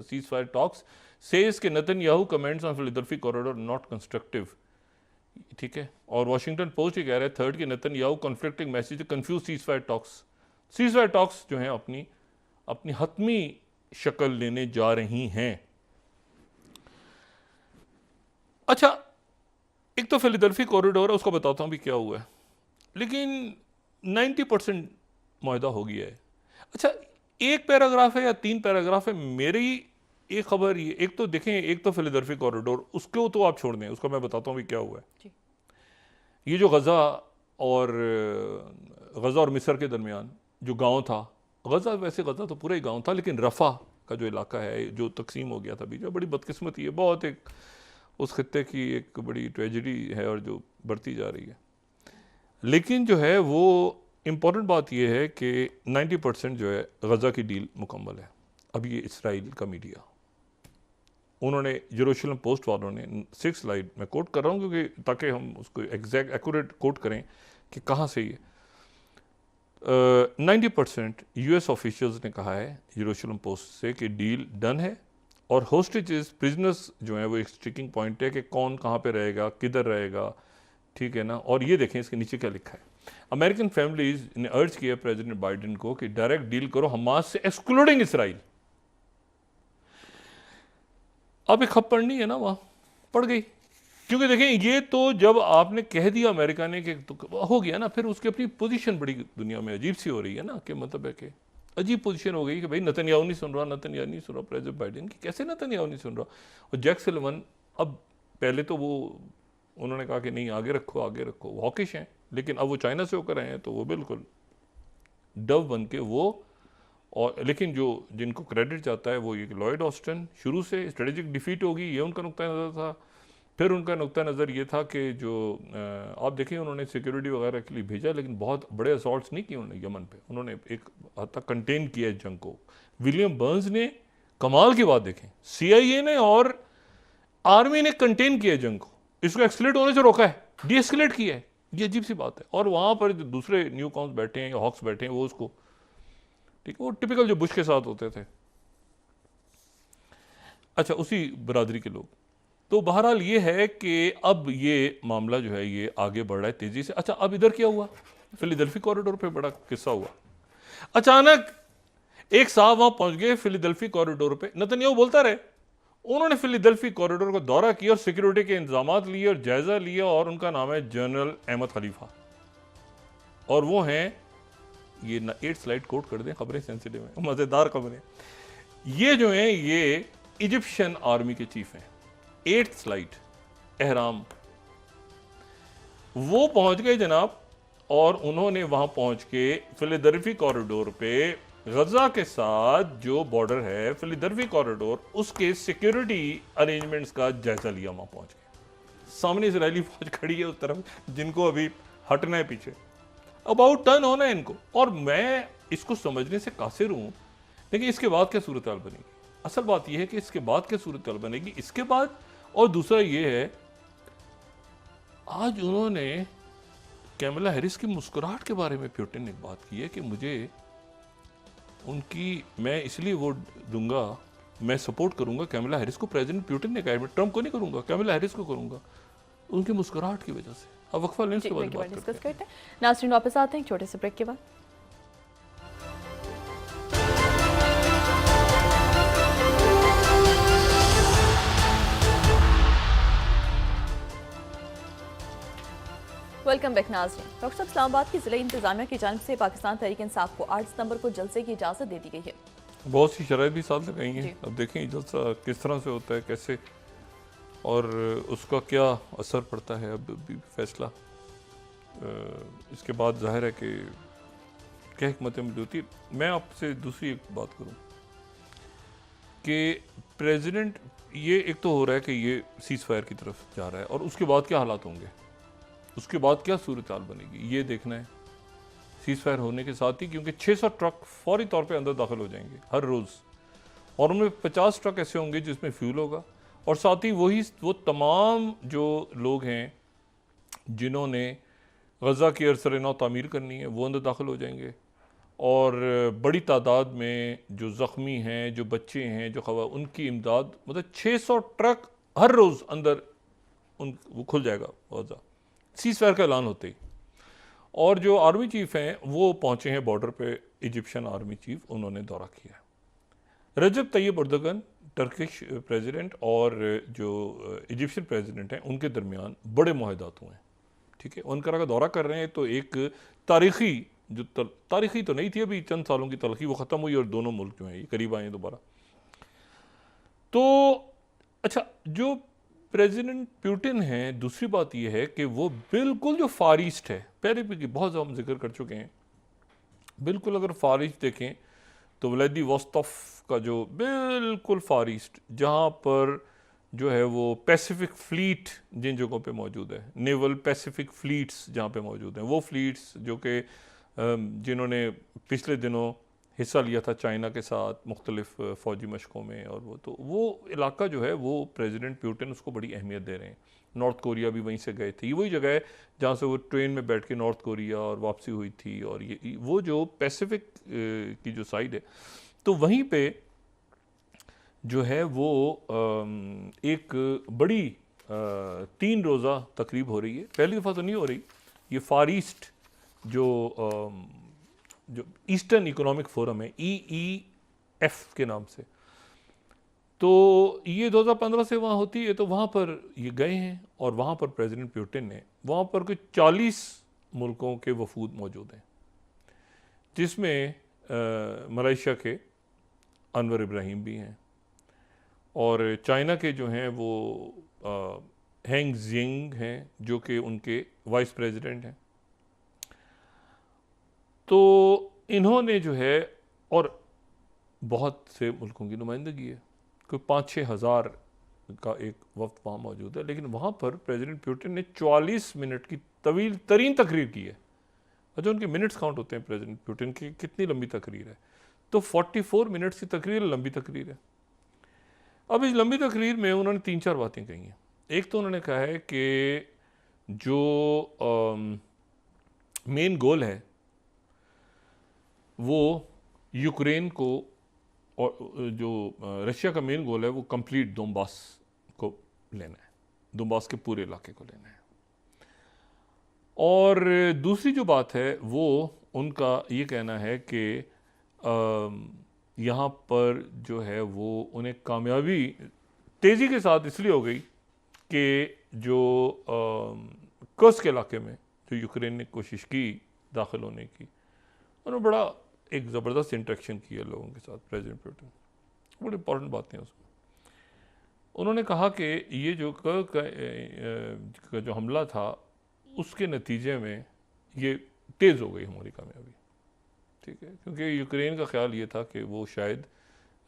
ceasefire talks, says के Netanyahu comments on Philadelphi corridor not constructive. ठीक है, और वॉशिंगटन पोस्ट ये कह रहा है 3rd के Netanyahu conflicting message confuse cease fire talks. Cease fire talks जो हैं अपनी हतमी शक्ल लेने जा रही हैं। अच्छा, एक तो फिलाडेल्फी कॉरिडोर है, उसको बताता हूं भी क्या हुआ है, लेकिन 90% मुआहदा हो गया है। अच्छा, 1 पैराग्राफ है या 3 पैराग्राफ है, मेरी एक खबर ये, एक तो देखें, एक तो फिलाडेल्फी कॉरिडोर, उसको तो आप छोड़ दें, उसको मैं बताता हूँ भी क्या हुआ है। ये जो गज़ा और मिस्र के दरमियान जो गांव था, गज़ा वैसे गज़ा तो पूरा ही गांव था, लेकिन रफ़ा का जो इलाका है जो तकसीम हो गया था बीच में, बड़ी बदकिस्मती है, बहुत एक उस खत्ते की एक बड़ी ट्रेजिडी है और जो बढ़ती जा रही है। लेकिन जो है वो इम्पॉर्टेंट बात यह है कि 90% जो है गज़ा की डील मुकम्मल है। अब ये इसराइल का मीडिया, उन्होंने जेरूशलम पोस्ट वालों ने 6th स्लाइड में कोट कर रहा हूँ क्योंकि ताकि हम उसको एग्जैक्ट एक्यूरेट कोट करें कि कहाँ से ये 90% यूएस ऑफिशियल्स ने कहा है जेरूशलम पोस्ट से कि डील डन है और होस्टेजेस, प्रिजनर्स जो हैं वो एक स्टिकिंग पॉइंट है कि कौन कहाँ पे रहेगा, किधर रहेगा, ठीक है ना। और ये देखें इसके नीचे क्या लिखा है, अमेरिकन फैमिलीज ने अर्ज किया प्रेसिडेंट बाइडेन को कि डायरेक्ट डील करो हमास से, एक्सक्लूडिंग इसराइल। अब एक खप पड़नी है ना, वहां पड़ गई, क्योंकि देखें ये तो जब आपने कह दिया अमेरिका ने कि तो हो गया ना, फिर उसकी अपनी पोजीशन बड़ी दुनिया में अजीब सी हो रही है ना, कि मतलब है कि अजीब पोजीशन हो गई कि भाई नेतन्याहू नहीं सुन रहा, नेतन्याहू नहीं सुन रहा प्रेसिडेंट बाइडेन की, कैसे नेतन्याहू नहीं सुन रहा। और जैक सुलिवन, अब पहले तो वो उन्होंने कहा कि नहीं आगे रखो आगे रखो, वो हॉकिश हैं, लेकिन अब वो चाइना से होकर आए हैं तो वो बिल्कुल डव बन के वो, और लेकिन जो जिनको क्रेडिट जाता है वो ये कि लॉयड ऑस्टिन शुरू से स्ट्रेटेजिक डिफीट होगी, ये उनका नुक्ता नज़र था। फिर उनका नुक्ता नज़र ये था कि जो आप देखें उन्होंने सिक्योरिटी वगैरह के लिए भेजा, लेकिन बहुत बड़े असॉल्ट्स नहीं किए उन्होंने यमन पे, उन्होंने एक हद तक कंटेन किया इस जंग को। विलियम बर्न्स ने, कमाल की बात देखें, CIA ने और आर्मी ने कंटेन किया जंग को, इसको एक्सलेट होने से रोका है, डी एस्केलेट किया है, ये अजीब सी बात है। और वहाँ पर जो दूसरे न्यू कॉम्स बैठे हैं या हॉक्स बैठे हैं वो उसको, ठीक है, वो टिपिकल जो बुश के साथ होते थे, अच्छा उसी बरादरी के लोग। तो बहरहाल ये है कि अब ये मामला जो है ये आगे बढ़ रहा है तेजी से। अच्छा अब इधर क्या हुआ, फिलाडेल्फी कॉरिडोर पे बड़ा किस्सा हुआ। अचानक एक साहब वहां पहुंच गए फिलाडेल्फी कॉरिडोर पे, नेतन्याहू बोलता रहे, उन्होंने फिलाडेल्फी कॉरिडोर का दौरा किया और सिक्योरिटी के इंतजाम लिए और जायजा लिया, और उनका नाम है जनरल अहमद खलीफा, और वो हैं, ये 8 स्लाइड कोट कर दें, खबरें सेंसिटिव हैं, मजेदार खबरें, ये जो हैं ये इजिप्शियन आर्मी के चीफ हैं। 8 स्लाइड एहराम, वो पहुंच गए जनाब, और उन्होंने वहां पहुंच के फिलाडेल्फी कॉरिडोर पे गजा के साथ जो बॉर्डर है फिलाडेल्फी कॉरिडोर, उसके सिक्योरिटी अरेंजमेंट्स का जायजा लिया। वहां पहुंच गए, सामने इजरायली फौज खड़ी है उस तरफ, जिनको अभी हटना है पीछे, अबाउट टर्न होना है इनको, और मैं इसको समझने से कासिर हूं, लेकिन इसके बाद क्या सूरत हाल बनेगी। असल बात यह है कि इसके बाद क्या सूरत हाल बनेगी, इसके बाद। और दूसरा ये है, आज उन्होंने कैमला हैरिस की मुस्कुराहट के बारे में प्यूटिन ने एक बात की है कि मुझे उनकी, मैं इसलिए वोट दूंगा, मैं सपोर्ट करूंगा कैमला हैरिस को। प्रेसिडेंट प्यूटिन ने कहा, मैं ट्रंप को नहीं करूंगा, कैमला हैरिस को करूंगा, उनकी मुस्कुराहट की वजह से। अब वक्फा लेने के बाद बात डिस्कस करते हैं। नाज़रीन वापस आते हैं छोटे से ब्रेक के बाद। वेलकम बैक नाज़रीन। डॉक्टर साहब, इस्लामाबाद की ज़िला इंतजामिया की जानिब से पाकिस्तान तहरीक इंसाफ को 8 सितंबर को जलसे की इजाज़त दे दी गई है। बहुत सी शराइत भी साथ लगाई हैं, अब देखें जलसा किस तरह से होता है, कैसे, और उसका क्या असर पड़ता है। अब भी फैसला इसके बाद जाहिर है कि क्या हिकमत अमली होती है। मैं आपसे दूसरी एक बात करूं कि प्रेसिडेंट, ये एक तो हो रहा है कि ये सीज़ फायर की तरफ जा रहा है, और उसके बाद क्या हालात होंगे, उसके बाद क्या सूरत हाल बनेगी, ये देखना है सीज़ फायर होने के साथ ही, क्योंकि 600 ट्रक फौरी तौर पे अंदर दाखिल हो जाएंगे हर रोज़, और उनमें 50 ट्रक ऐसे होंगे जिसमें फ्यूल होगा, और साथ ही वो तमाम जो लोग हैं जिन्होंने गज़ा की अरसर नौ तामीर करनी है वो अंदर दाखिल हो जाएंगे, और बड़ी तादाद में जो ज़ख्मी हैं, जो बच्चे हैं, जो खवा, उनकी इमदाद, मतलब 600 ट्रक हर रोज़ अंदर वो खुल जाएगा गज़ा सीज़ फायर का ऐलान होते ही। और जो आर्मी चीफ हैं वो पहुंचे हैं बॉर्डर पे, इजिप्शियन आर्मी चीफ, उन्होंने दौरा किया है। रजब तैयब अर्दोगन टर्किश प्रेसिडेंट और जो इजिप्शियन प्रेसिडेंट हैं उनके दरमियान बड़े मुआहदात हुए हैं, ठीक है। उनका का दौरा कर रहे हैं, तो एक तारीखी जो तारीखी तो नहीं थी, अभी चंद सालों की तलखी वो ख़त्म हुई, और दोनों मुल्क जो हैं ये करीब आए हैं दोबारा। तो अच्छा, जो प्रेसिडेंट प्यूटिन हैं, दूसरी बात यह है कि वो बिल्कुल जो फार ईस्ट है, पहले भी बहुत हम जिक्र कर चुके हैं, बिल्कुल अगर फार ईस्ट देखें तो व्लादिवोस्तोक का जो बिल्कुल फार ईस्ट, जहाँ पर जो है वो पैसिफिक फ्लीट जिन जगहों पे मौजूद है, नेवल पैसिफिक फ्लीट्स जहाँ पे मौजूद हैं, वो फ्लीट्स जो कि जिन्होंने पिछले दिनों हिस्सा लिया था चाइना के साथ मुख्तलिफ फ़ौजी मशकों में, और वो इलाका जो है वो प्रेसिडेंट प्यूटिन उसको बड़ी अहमियत दे रहे हैं। नॉर्थ कोरिया भी वहीं से गए थे, ये वही जगह है जहाँ से वो ट्रेन में बैठ के नॉर्थ कोरिया और वापसी हुई थी, और ये वो जो पैसिफिक की जो साइड है, तो वहीं पे जो है वो एक बड़ी 3 रोज़ा तकरीब हो रही है। पहली दफ़ा तो नहीं हो रही, ये फार ईस्ट जो ईस्टर्न इकोनॉमिक फोरम है, EEF के नाम से, तो ये 2015 से वहाँ होती है, तो वहाँ पर ये गए हैं और वहाँ पर प्रेसिडेंट पुतिन ने, वहाँ पर कोई 40 मुल्कों के वफूद मौजूद हैं, जिसमें मलेशिया के अनवर इब्राहिम भी हैं और चाइना के जो हैं वो हैंग जिंग हैं जो कि उनके वाइस प्रेसिडेंट हैं। तो इन्होंने जो है, और बहुत से मुल्कों की नुमाइंदगी है, कोई 5-6 हज़ार का एक वक्त वहाँ मौजूद है, लेकिन वहाँ पर प्रेसिडेंट पुतिन ने 44 मिनट की तवील तरीन तकरीर की है। अच्छा, उनके मिनट्स काउंट होते हैं प्रेसिडेंट पुतिन की, कितनी लंबी तकरीर है, तो 44 मिनट्स की तकरीर लंबी तकरीर है। अब इस लंबी तकरीर में उन्होंने 3-4 बातें कही हैं। एक तो उन्होंने कहा है कि जो मेन गोल है वो यूक्रेन को, और जो रशिया का मेन गोल है वो कंप्लीट दोनबास को लेना है, दोनबास के पूरे इलाके को लेना है। और दूसरी जो बात है वो उनका ये कहना है कि यहाँ पर जो है वो उन्हें कामयाबी तेज़ी के साथ इसलिए हो गई कि जो कर्स्क के इलाके में जो यूक्रेन ने कोशिश की दाखिल होने की, उन्होंने बड़ा एक ज़बरदस्त इंटरेक्शन किया लोगों के साथ प्रेसिडेंट पुतिन। बड़ी इंपॉर्टेंट बातें उसमें उन्होंने कहा कि ये जो कर्स्क का जो हमला था उसके नतीजे में ये तेज़ हो गई हमारी कामयाबी, ठीक है, क्योंकि यूक्रेन का ख्याल ये था कि वो शायद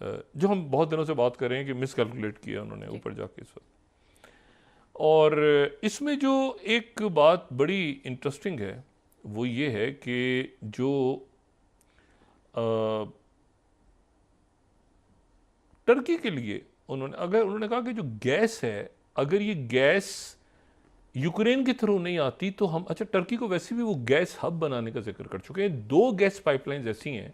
जो हम बहुत दिनों से बात कर रहे हैं कि मिस कैलकुलेट किया उन्होंने ऊपर जाके इस वक्त। और इसमें जो एक बात बड़ी इंटरेस्टिंग है वो ये है कि जो टर्की के लिए उन्होंने कहा कि जो गैस है, अगर ये गैस यूक्रेन के थ्रू नहीं आती तो हम, अच्छा टर्की को वैसे भी वो गैस हब बनाने का जिक्र कर चुके हैं, 2 गैस पाइपलाइंस ऐसी हैं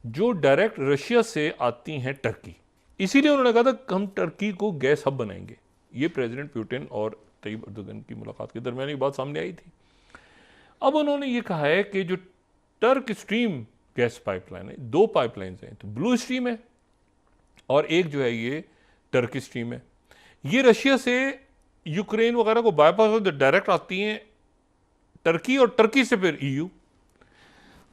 जो डायरेक्ट रशिया से आती हैं टर्की, इसीलिए उन्होंने कहा था कि हम टर्की को गैस हब बनाएंगे। ये प्रेसिडेंट पुतिन और तैयब अर्दोगन की मुलाकात के दरमियान ये बात सामने आई थी। अब उन्होंने ये कहा है कि जो टर्क स्ट्रीम गैस पाइपलाइन है, 2 पाइपलाइंस हैं, तो ब्लू स्ट्रीम है और एक जो है ये टर्की स्ट्रीम है। ये रशिया से यूक्रेन वगैरह को बाईपास होकर डायरेक्ट आती हैं टर्की और टर्की से फिर EU।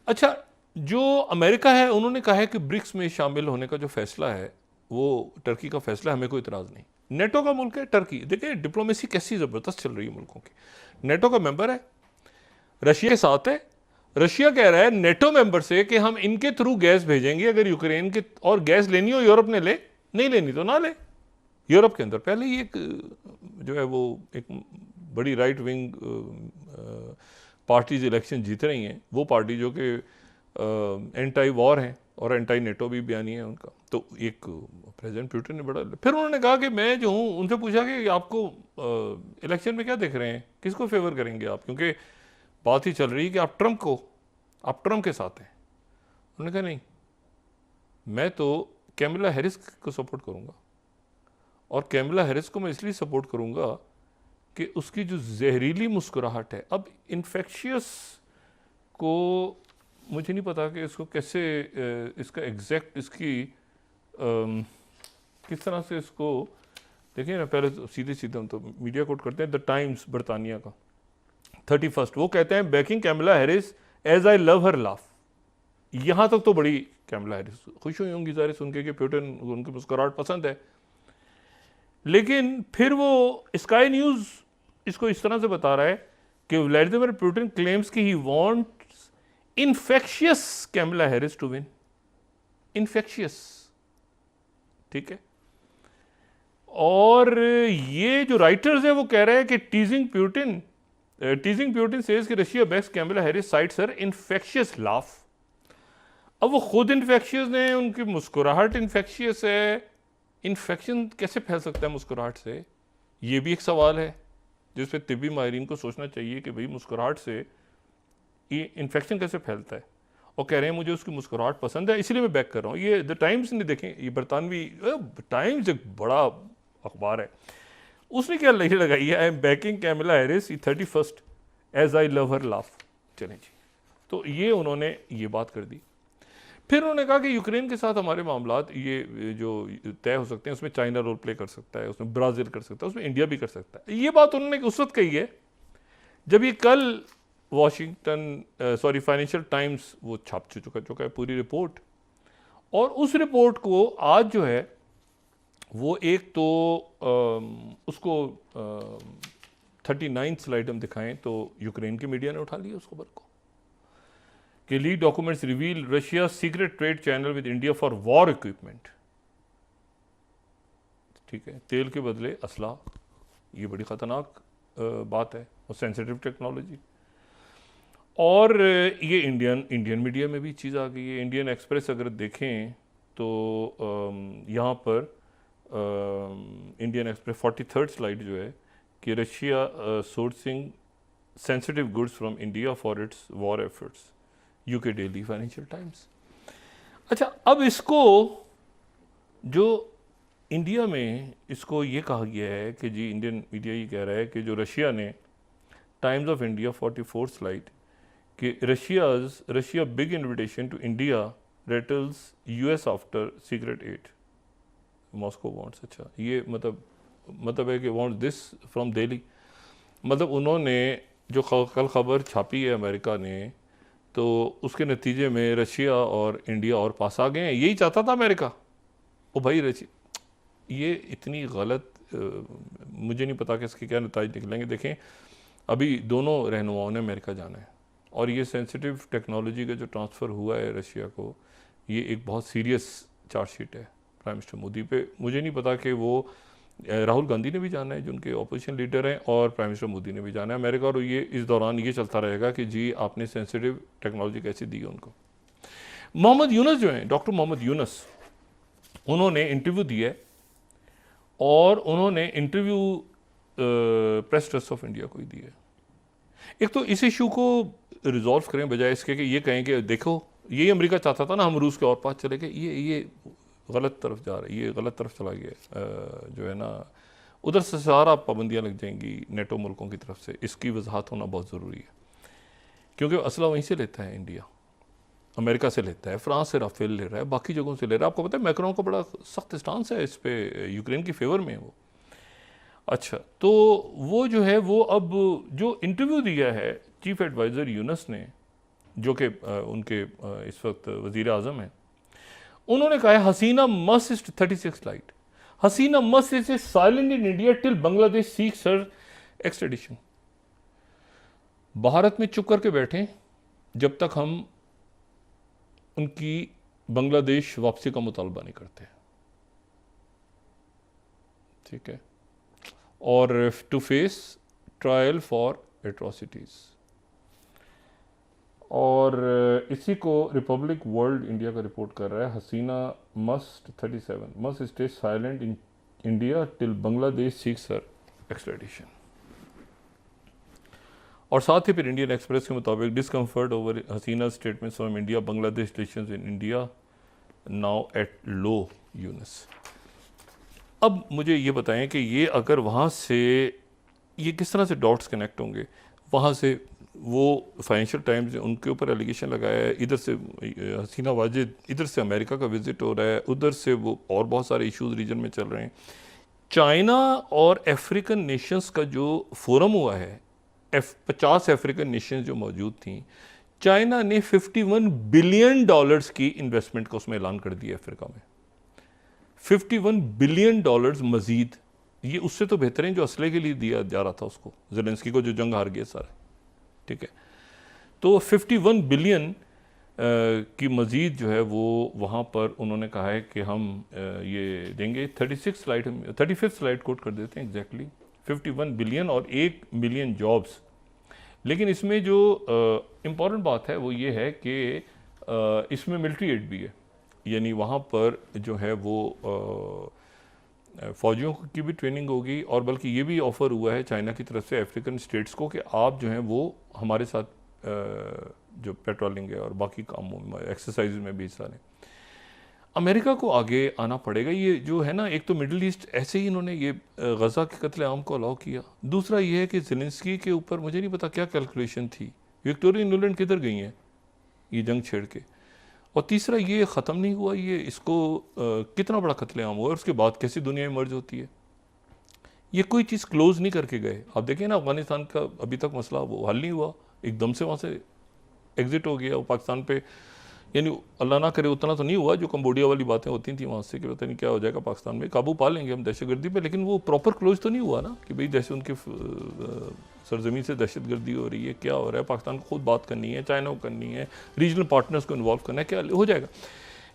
अच्छा, जो अमेरिका है उन्होंने कहा है कि ब्रिक्स में शामिल होने का जो फैसला है वो टर्की का फैसला, हमें कोई इतराज़ नहीं। नेटो का मुल्क है टर्की, देखिए डिप्लोमेसी कैसी ज़बरदस्त चल रही है मुल्कों की। नेटो का मेंबर है, रशिया के साथ है, रशिया कह रहा है नेटो मेंबर से कि हम इनके थ्रू गैस भेजेंगे अगर यूक्रेन के, और गैस लेनी हो यूरोप ने ले, नहीं लेनी तो ना ले। यूरोप के अंदर पहले ही एक जो है वो एक बड़ी राइट विंग पार्टीज इलेक्शन जीत रही हैं, वो पार्टी जो कि एंटी वॉर हैं और एंटी नेटो भी बयानी है उनका। तो एक प्रेसिडेंट पुतिन ने बड़ा, फिर उन्होंने कहा कि मैं जो हूँ, उनसे पूछा कि आपको इलेक्शन में क्या देख रहे हैं, किसको फेवर करेंगे आप, क्योंकि बात ही चल रही है कि आप ट्रम्प के साथ हैं। उन्होंने कहा नहीं, मैं तो कैमला हैरिस को सपोर्ट करूँगा, और कैमला हैरिस को मैं इसलिए सपोर्ट करूँगा कि उसकी जो जहरीली मुस्कुराहट है, अब इन्फेक्शियस को मुझे नहीं पता कि इसको कैसे इसका एग्जैक्ट इसकी किस तरह से इसको देखिए ना। पहले तो सीधे हम तो मीडिया कोट करते हैं, द टाइम्स बरतानिया का 31 वो कहते हैं backing Kamala Harris as I love her laugh. यहाँ तक तो बड़ी कैमला हैरिस खुश हुई होंगी ज़ाहिर सुन के कि पुतिन उनकी मुस्कुराहट पसंद है, लेकिन फिर वो स्काई न्यूज़ इसको इस तरह से बता रहा है कि व्लादिमीर पुतिन क्लेम्स कि he wants infectious Kamala Harris to win. Infectious, ठीक है। और ये जो राइटर्स है वो कह रहे हैं कि टीजिंग पुतिन सेज कि Russia backs Kamala Harris cites her infectious laugh. अब वो खुद इन्फेक्शियस हैं, उनकी मुस्कुराहट इन्फेक्शियस है। इन्फेक्शन कैसे फैल सकता है मुस्कुराहट से, ये भी एक सवाल है जिस पे तिब्बी माहिरीन को सोचना चाहिए कि भाई मुस्कुराहट से ये इन्फेक्शन कैसे फैलता है। और कह रहे हैं मुझे उसकी मुस्कुराहट पसंद है इसलिए मैं बैक कर रहा हूँ। ये द टाइम्स ने देखें, ये बरतानवी टाइम्स एक बड़ा अखबार है, उसने क्या लगाई है, I am backing Kamala Harris 31 as I love her laugh. चलें जी, तो ये उन्होंने ये बात कर दी। फिर उन्होंने कहा कि यूक्रेन के साथ हमारे मामलात ये जो तय हो सकते हैं, उसमें चाइना रोल प्ले कर सकता है, उसमें ब्राज़ील कर सकता है, उसमें इंडिया भी कर सकता है। ये बात उन्होंने उस वक्त कही है जब ये कल फाइनेंशियल टाइम्स वो छाप चुका है पूरी रिपोर्ट, और उस रिपोर्ट को आज जो है वो एक तो उसको 39 स्लाइड हम दिखाएं तो यूक्रेन की मीडिया ने उठा लिया उस खबर को कि leak documents reveal Russia secret trade channel with India for war equipment. ठीक है, तेल के बदले असला, ये बड़ी खतरनाक बात है, और सेंसिटिव टेक्नोलॉजी। और ये इंडियन मीडिया में भी चीज़ आ गई है। इंडियन एक्सप्रेस अगर देखें तो यहाँ पर इंडियन एक्सप्रेस 43rd स्लाइड जो है कि Russia sourcing sensitive goods from India for its war efforts, UK daily financial times. अच्छा, अब इसको जो इंडिया में इसको ये कहा गया है कि जी इंडियन मीडिया ये कह रहा है कि जो रशिया ने, टाइम्स ऑफ इंडिया 44 स्लाइड कि Russia big invitation to India rattles US after secret aid Moscow wants. अच्छा, ये मतलब है कि वांट दिस फ्रॉम दिल्ली। मतलब उन्होंने जो कल खबर छापी है अमेरिका ने, तो उसके नतीजे में रशिया और इंडिया और पास आ गए हैं। यही चाहता था अमेरिका। ओ भाई ये इतनी गलत, मुझे नहीं पता कि इसके क्या नतीजे निकलेंगे। देखें, अभी दोनों रहनुमाओं ने अमेरिका जाना है, और ये सेंसिटिव टेक्नोलॉजी का जो ट्रांसफ़र हुआ है रशिया को, ये एक बहुत सीरियस चार्जशीट है प्राइम मिनिस्टर मोदी पे। मुझे नहीं पता कि वो राहुल गांधी ने भी जाना है जो उनके ऑपोजिशन लीडर हैं, और प्राइम मिनिस्टर मोदी ने भी जाना है अमेरिका, और ये इस दौरान ये चलता रहेगा कि जी आपने सेंसिटिव टेक्नोलॉजी कैसे दी है उनको। मोहम्मद यूनुस जो हैं, डॉक्टर मोहम्मद यूनुस, उन्होंने इंटरव्यू दिया है, और उन्होंने interview press trust of India को ही दिया है। एक तो इस इशू को रिजॉल्व करें बजाय इसके कि ये कहें कि देखो ये अमेरिका चाहता था ना, हम रूस के और पास चले गए, ये गलत तरफ जा रहा है, ये गलत तरफ चला गया, जो है ना, उधर से सारा पाबंदियाँ लग जाएंगी नेटो मुल्कों की तरफ से। इसकी वजाहत होना बहुत ज़रूरी है, क्योंकि असला वहीं से लेता है इंडिया, अमेरिका से लेता है, फ्रांस से राफेल ले रहा है, बाकी जगहों से ले रहा है। आपको पता है मैक्रोन का बड़ा सख्त स्टांस है इस पे, यूक्रेन की फेवर में वो। अच्छा, तो वो जो है वो अब जो इंटरव्यू दिया है चीफ एडवाइज़र यूनुस ने, जो कि उनके इस वक्त वज़ीर आज़म हैं, उन्होंने कहा है Hasina must 36 slide, Hasina must is silent in India till Bangladesh seeks her extradition. भारत में चुप करके बैठे जब तक हम उनकी बांग्लादेश वापसी का मुतालबा नहीं करते। ठीक है, और to face trial for atrocities. और इसी को रिपब्लिक वर्ल्ड इंडिया का रिपोर्ट कर रहा है, Hasina must 37 must stay silent in India till Bangladesh seeks her extradition. और साथ ही फिर इंडियन एक्सप्रेस के मुताबिक discomfort over Hasina statements from India, Bangladesh relations in India now at low Yunus. अब मुझे ये बताएं कि ये अगर वहाँ से ये किस तरह से डॉट्स कनेक्ट होंगे। वहाँ से वो फाइनेंशियल टाइम्स ने उनके ऊपर एलिगेशन लगाया है, इधर से हसीना वाजिद, इधर से अमेरिका का विजिट हो रहा है, उधर से वो और बहुत सारे इश्यूज रीजन में चल रहे हैं। चाइना और अफ्रीकन नेशंस का जो फोरम हुआ है, 50 अफ्रीकन नेशंस जो मौजूद थी, चाइना ने $51 बिलियन की इन्वेस्टमेंट का उसमें ऐलान कर दिया अफ्रीका में। $51 बिलियन मजीद, ये उससे तो बेहतर है जो असले के लिए दिया जा रहा था उसको, ज़ेलेंस्की को, जो जंग हार गया सारा। ठीक है, तो 51 बिलियन की मजीद जो है वो वहाँ पर उन्होंने कहा है कि हम ये देंगे। 35 स्लाइड कोट कर देते हैं एग्जैक्टली। 51 बिलियन और 1 मिलियन जॉब्स। लेकिन इसमें जो इम्पॉर्टेंट बात है वो ये है कि इसमें मिलिट्री एड भी है, यानी वहाँ पर जो है वो फ़ौजियों की भी ट्रेनिंग होगी, और बल्कि ये भी ऑफ़र हुआ है चाइना की तरफ से अफ्रीकन स्टेट्स को कि आप जो हैं वो हमारे साथ जो पेट्रोलिंग है और बाकी कामों में, एक्सरसाइज में भी हिस्सा लें। अमेरिका को आगे आना पड़ेगा। ये जो है ना, एक तो मिडिल ईस्ट ऐसे ही इन्होंने ये गज़ा के कत्ले आम को अलाउ किया, दूसरा ये है कि ज़ेलेंस्की के ऊपर मुझे नहीं पता क्या कैलकुलेशन थी विक्टोरिया इंग्लैंड किधर गई हैं ये जंग छेड़ के? और तीसरा, ये ख़त्म नहीं हुआ, ये इसको कितना बड़ा कत्लेआम हुआ और उसके बाद कैसी दुनिया इमर्ज होती है? ये कोई चीज़ क्लोज नहीं करके गए। आप देखें ना, अफगानिस्तान का अभी तक मसला वो हल नहीं हुआ, एकदम से वहाँ से एग्जिट हो गया वो पाकिस्तान पे। यानी अल्लाह ना करे उतना तो नहीं हुआ जो कंबोडिया वाली बातें होती थी वहाँ से कि पता नहीं क्या हो जाएगा पाकिस्तान में, काबू पा लेंगे हम दहशतगर्दी पे, लेकिन वो प्रॉपर क्लोज तो नहीं हुआ ना कि भाई दहशत उनके सरजमीन से दहशतगर्दी हो रही है, क्या हो रहा है, पाकिस्तान को खुद बात करनी है, चाइना को करनी है, रीजनल पार्टनर्स को इन्वॉल्व करना है, क्या हो जाएगा।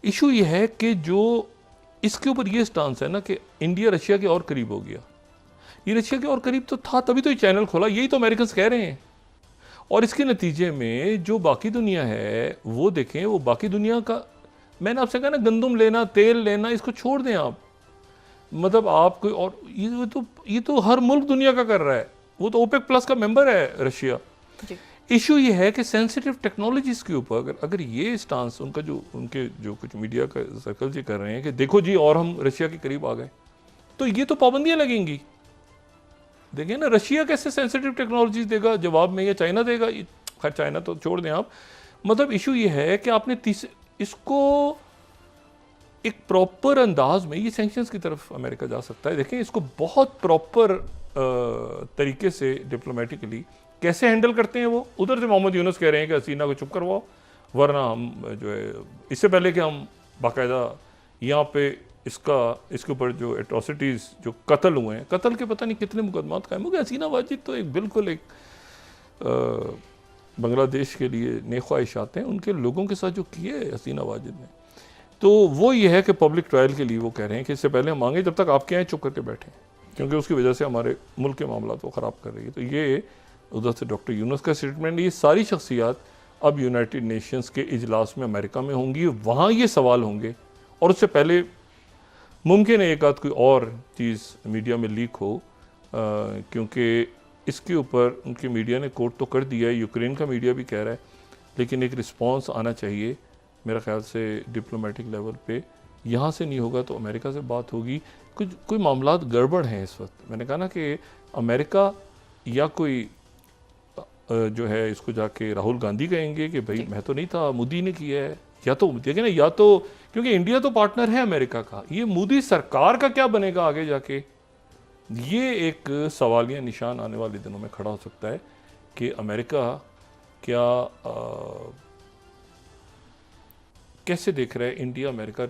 इशू ये है कि जो इसके ऊपर ये स्टांस है ना कि इंडिया रशिया के और करीब हो गया। ये रशिया के और करीब तो था तभी तो ये चैनल खोला, यही तो अमेरिकन कह रहे हैं। और इसके नतीजे में जो बाकी दुनिया है वो देखें, वो बाकी दुनिया का, मैंने आपसे कहा ना, गंदम लेना, तेल लेना, इसको छोड़ दें आप। मतलब आप कोई और, ये तो हर मुल्क दुनिया का कर रहा है, वो तो ओपेक प्लस का मेंबर है रशिया। इशू ये है कि सेंसिटिव टेक्नोलॉजीज के ऊपर अगर ये स्टांस उनका उनके जो कुछ मीडिया का सर्कल ये कर रहे हैं कि देखो जी और हम रशिया के करीब आ गए, तो ये तो पाबंदियां लगेंगी। देखिए ना, रशिया कैसे सेंसिटिव टेक्नोलॉजीज देगा जवाब में, या चाइना देगा? खैर चाइना तो छोड़ दें आप। मतलब इशू ये है कि आपने इसको एक प्रॉपर अंदाज में, ये सैंक्शंस की तरफ अमेरिका जा सकता है। देखें इसको बहुत प्रॉपर तरीके से डिप्लोमेटिकली कैसे हैंडल करते हैं वो। उधर से मोहम्मद यूनुस कह रहे हैं कि हसीना को चुप करवाओ, वरना हम जो है, इससे पहले कि हम बाकायदा यहाँ पे इसके ऊपर जो एट्रोसिटीज़, जो कत्ल हुए हैं, कत्ल के पता नहीं कितने मुकदमात कायम हो गए। हसीना वाजिद तो एक बिल्कुल एक बांग्लादेश के लिए नेक ख्वाहिशात हैं, उनके लोगों के साथ जो किए हसीना वाजिद ने, तो वो ये है कि पब्लिक ट्रायल के लिए वो कह रहे हैं कि इससे पहले हम मांगे, जब तक आपके यहाँ चुप करके बैठे, क्योंकि उसकी वजह से हमारे मुल्क के मामला वो ख़राब कर रही है। तो ये उधर से डॉक्टर यूनुस का स्टेटमेंट। ये सारी शख्सियात अब यूनाइटेड नेशंस के इजलास में अमेरिका में होंगी, वहाँ ये सवाल होंगे, और उससे पहले मुमकिन है एक आध कोई और चीज़ मीडिया में लीक हो, क्योंकि इसके ऊपर उनके मीडिया ने कोट तो कर दिया है, यूक्रेन का मीडिया भी कह रहा है, लेकिन एक रिस्पांस आना चाहिए मेरे ख्याल से डिप्लोमेटिक लेवल पे। यहाँ से नहीं होगा तो अमेरिका से बात होगी। कोई मामलात गड़बड़ हैं इस वक्त। मैंने कहा ना कि अमेरिका या कोई जो है इसको जाके राहुल गांधी कहेंगे कि भाई मैं तो नहीं था, मोदी ने किया है, या तो देखिए ना, या तो क्योंकि इंडिया तो पार्टनर है अमेरिका का, ये मोदी सरकार का क्या बनेगा आगे जाके, ये एक सवालिया निशान आने वाले दिनों में खड़ा हो सकता है कि अमेरिका क्या कैसे देख रहा है इंडिया अमेरिका